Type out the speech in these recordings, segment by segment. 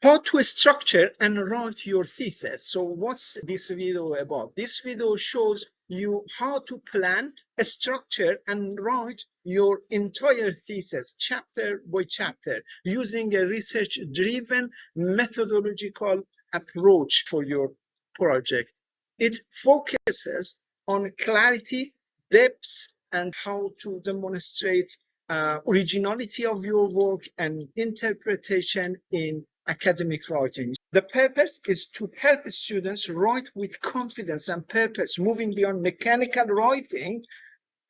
How to structure and write your thesis. So what's this video about? This video shows you how to plan, structure, and write your entire thesis chapter by chapter using a research-driven methodological approach for your project. It focuses on clarity, depth, and how to demonstrate originality of your work and interpretation in academic writing. The purpose is to help students write with confidence and purpose, moving beyond mechanical writing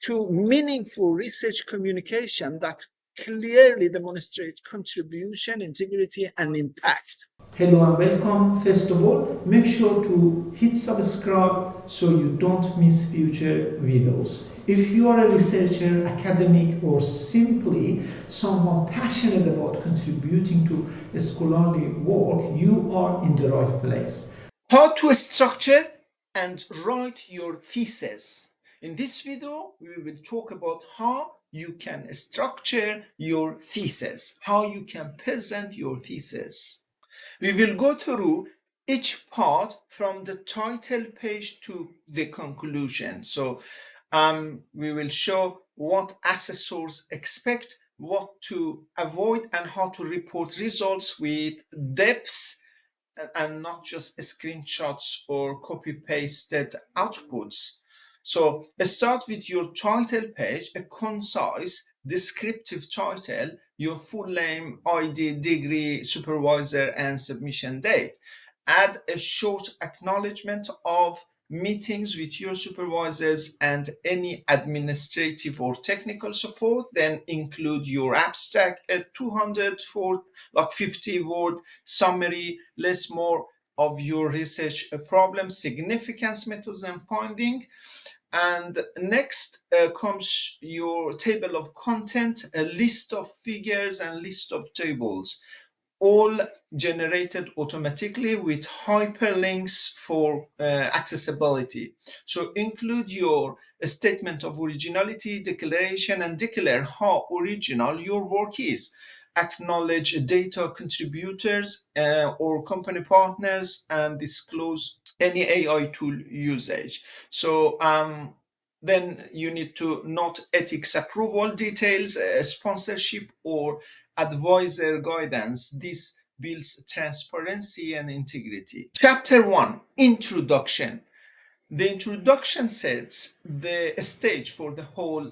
to meaningful research communication that clearly demonstrates contribution, integrity, and impact. Hello and welcome. First of all, make sure to hit subscribe so you don't miss future videos. If you are a researcher, academic, or simply someone passionate about contributing to scholarly work, you are in the right place. How to structure and write your thesis. In this video, we will talk about how you can structure your thesis, how you can present your thesis. We will go through each part from the title page to the conclusion. So we will show what assessors expect, what to avoid, and how to report results with depth and not just screenshots or copy-pasted outputs. So start with your title page, a concise, descriptive title, your full name, ID, degree, supervisor, and submission date. Add a short acknowledgement of meetings with your supervisors and any administrative or technical support. Then include your abstract, a 200 for like 50 word summary, less more of your research problem, significance, methods, and finding. And next comes your table of content, a list of figures and list of tables, all generated automatically with hyperlinks for accessibility. So include your statement of originality, declaration, and declare how original your work is. Acknowledge data contributors or company partners and disclose any AI tool usage. So then you need to note ethics approval details, sponsorship, or advisor guidance. This builds transparency and integrity. Chapter 1, Introduction. The introduction sets the stage for the whole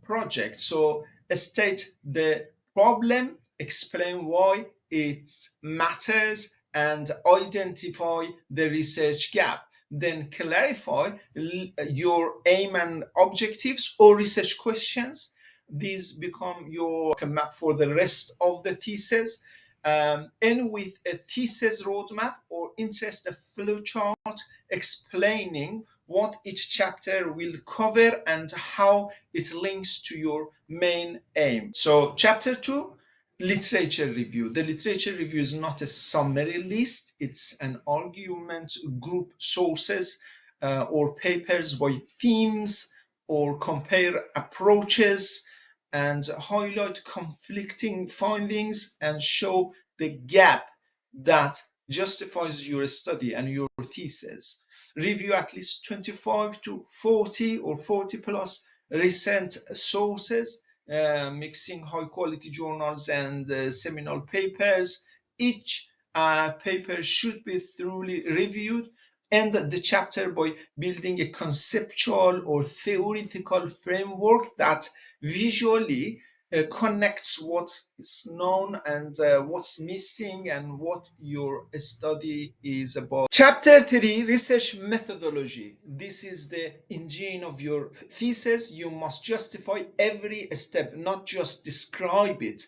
project. So state the problem, explain why it matters, and identify the research gap. Then clarify your aim and objectives or research questions. These become your map for the rest of the thesis. End with a thesis roadmap or interest a flowchart explaining what each chapter will cover and how it links to your main aim. So chapter 2, literature review. The literature review is not a summary list, it's an argument, group sources or papers by themes, or compare approaches and highlight conflicting findings and show the gap that justifies your study and your thesis. Review at least 25 to 40 or 40 plus recent sources, mixing high quality journals and seminal papers. Each paper should be thoroughly reviewed. End the chapter by building a conceptual or theoretical framework that visually connects what is known and what's missing and what your study is about. Chapter 3, Research Methodology. This is the engine of your thesis. You must justify every step, not just describe it.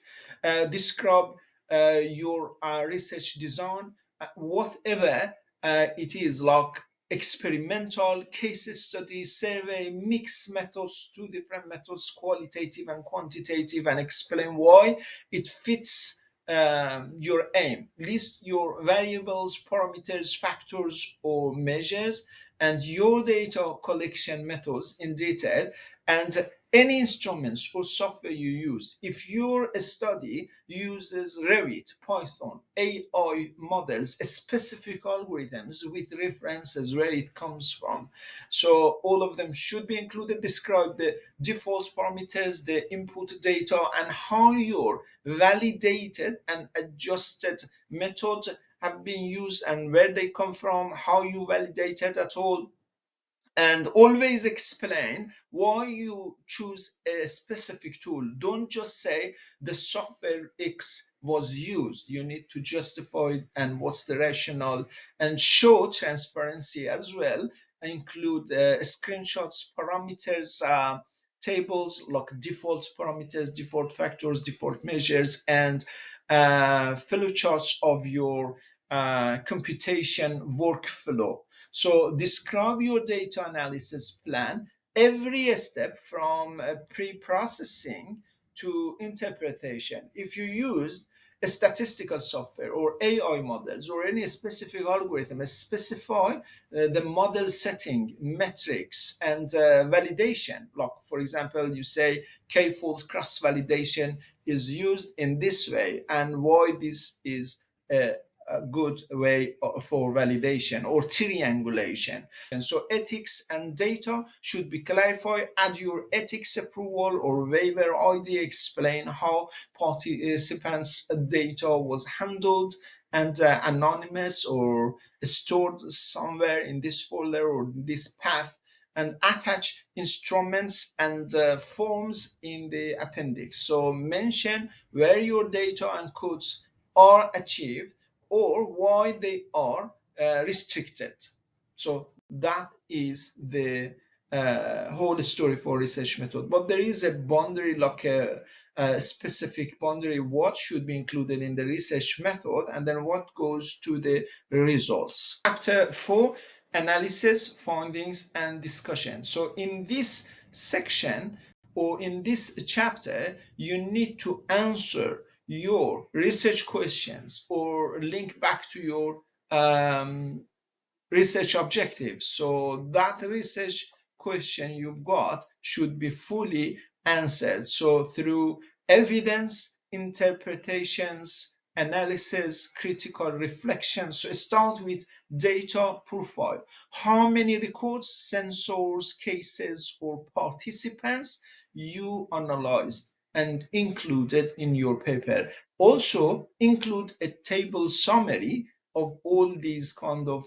Describe your research design, whatever it is, like experimental, case study, survey, mixed methods, two different methods, qualitative and quantitative, and explain why it fits your aim. List your variables, parameters, factors, or measures, and your data collection methods in detail, and any instruments or software you use. If your study uses Revit, Python, AI models, specific algorithms with references where it comes from, so all of them should be included. Describe the default parameters, the input data, and how your validated and adjusted methods have been used and where they come from, how you validated at all, and always explain why you choose a specific tool. Don't just say the software X was used. You need to justify it and what's the rationale, and show transparency as well. Include screenshots, parameters, tables like default parameters, default factors, default measures, and flowcharts of your computation workflow. So describe your data analysis plan, every step from pre-processing to interpretation. If you use a statistical software or AI models or any specific algorithm, specify the model setting, metrics, and validation. Like, for example, you say k-fold cross-validation is used in this way and why this is a good way for validation or triangulation. And so ethics and data should be clarified. Add your ethics approval or waiver ID. Explain how participants' data was handled and anonymous or stored somewhere in this folder or this path, and attach instruments and forms in the appendix. So mention where your data and codes are achieved or why they are restricted. So that is the whole story for research method. But there is a boundary, like a specific boundary, what should be included in the research method and then what goes to the results. Chapter 4, analysis, findings, and discussion. So in this section or in this chapter, you need to answer your research questions or link back to your research objectives. So that research question you've got should be fully answered. So through evidence, interpretations, analysis, critical reflection. So start with data profile. How many records, sensors, cases, or participants you analyzed and included in your paper. Also include a table summary of all these kind of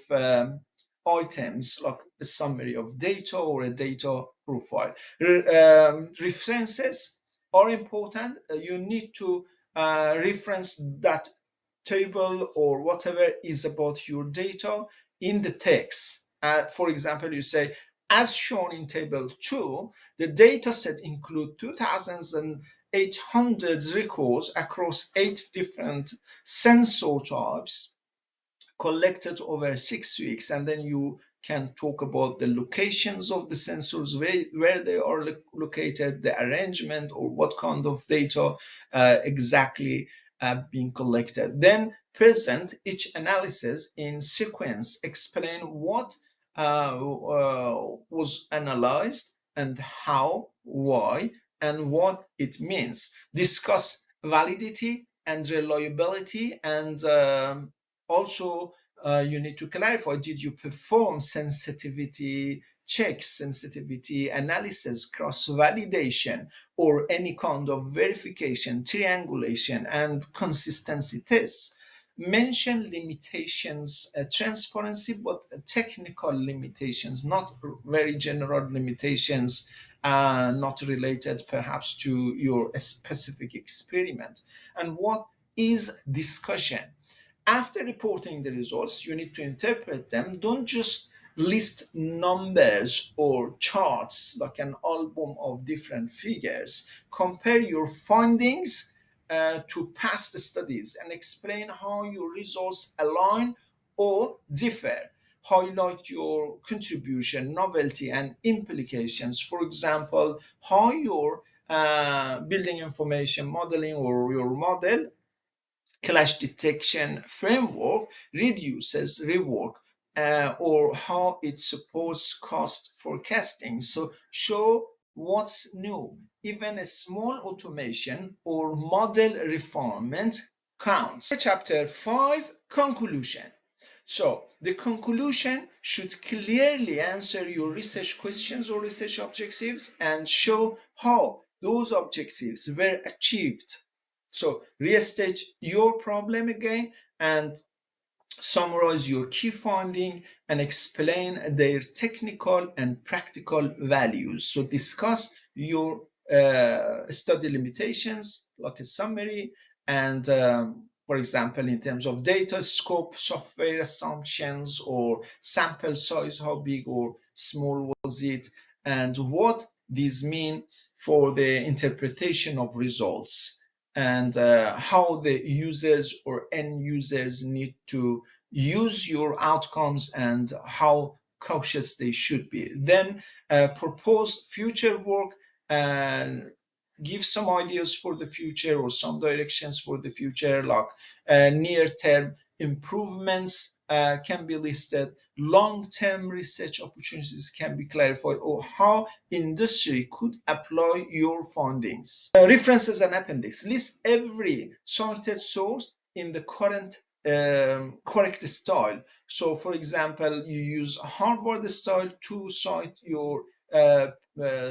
items, like a summary of data or a data profile. References are important. You need to reference that table or whatever is about your data in the text. For example, you say, as shown in table 2, the data set include 2,800 records across 8 different sensor types collected over 6 weeks, and then you can talk about the locations of the sensors, where they are located, the arrangement, or what kind of data exactly being collected. Then present each analysis in sequence, explain what was analyzed and how, why, and what it means. Discuss validity and reliability, and also you need to clarify, did you perform sensitivity checks, sensitivity analysis, cross-validation, or any kind of verification, triangulation, and consistency tests. Mention limitations, transparency, but technical limitations, not very general limitations, not related perhaps to your specific experiment. And what is discussion? After reporting the results, you need to interpret them. Don't just list numbers or charts like an album of different figures. Compare your findings to past studies and explain how your results align or differ. Highlight your contribution, novelty, and implications. For example, how your building information modeling or your model clash detection framework reduces rework, or how it supports cost forecasting. So show what's new. Even a small automation or model refinement counts. Chapter 5, conclusion. So the conclusion should clearly answer your research questions or research objectives and show how those objectives were achieved. So restate your problem again and summarize your key finding and explain their technical and practical values. So discuss your study limitations like a summary and for example, in terms of data scope, software assumptions, or sample size, how big or small was it, and what these mean for the interpretation of results, and how the users or end users need to use your outcomes and how cautious they should be. Then propose future work and give some ideas for the future or some directions for the future, like near-term improvements can be listed, long-term research opportunities can be clarified, or how industry could apply your findings. References and appendix. List every cited source in the current correct style. So, for example, you use Harvard style to cite your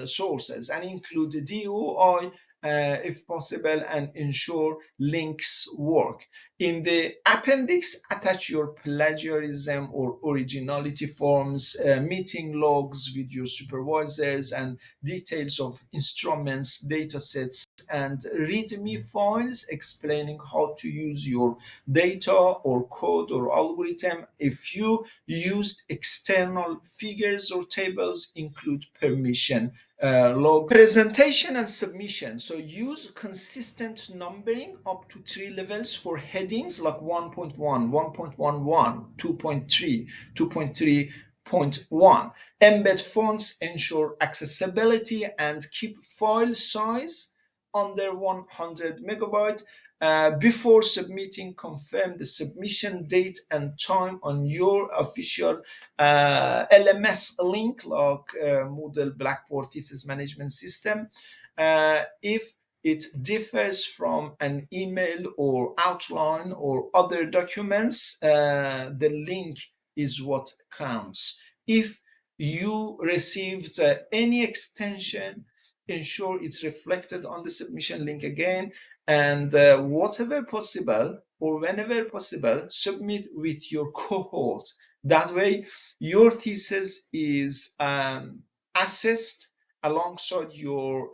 sources and include DOI if possible and ensure links work. In the appendix, attach your plagiarism or originality forms, meeting logs with your supervisors, and details of instruments, datasets, and README files explaining how to use your data or code or algorithm. If you used external figures or tables, include permission logs. Presentation and submission. So use consistent numbering up to 3 levels for headings like 1.1, 1.11, 2.3, 2.3.1. Embed fonts, ensure accessibility, and keep file size under 100 megabyte. Before submitting, confirm the submission date and time on your official LMS link, like Moodle Blackboard Thesis Management System. If it differs from an email or outline or other documents, the link is what counts. If you received any extension, ensure it's reflected on the submission link again, and whatever possible or whenever possible, submit with your cohort. That way your thesis is assessed alongside your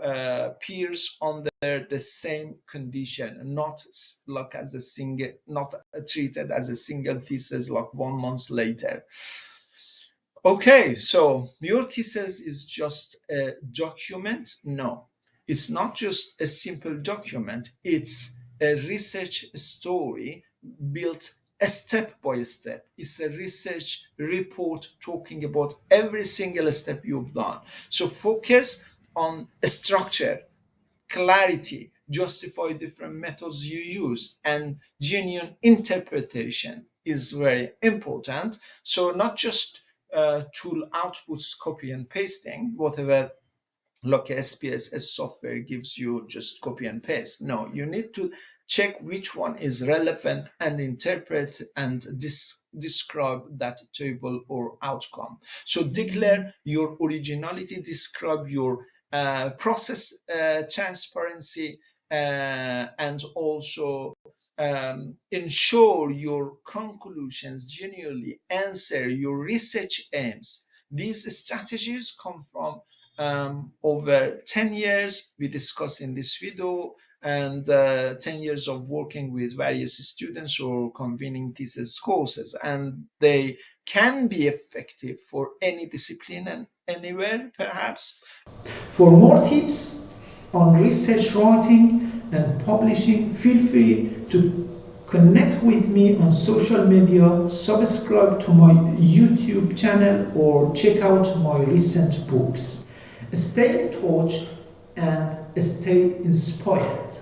peers under the same condition, not like as a single, not treated as a single thesis like 1 month later. Okay, so your thesis is just a document? No, it's not just a simple document. It's a research story built step by step. It's a research report talking about every single step you've done. So focus on structure, clarity, justify different methods you use, and genuine interpretation is very important. So not just tool outputs, copy and pasting, whatever like SPSS software gives you, just copy and paste. No, you need to check which one is relevant and interpret and describe that table or outcome. So declare your originality, describe your process transparency, and also ensure your conclusions genuinely answer your research aims. These strategies come from over 10 years we discussed in this video, and 10 years of working with various students or convening thesis courses, and they can be effective for any discipline and anywhere perhaps. For more tips on research writing and publishing, feel free to connect with me on social media, subscribe to my YouTube channel, or check out my recent books. Stay in touch and stay inspired.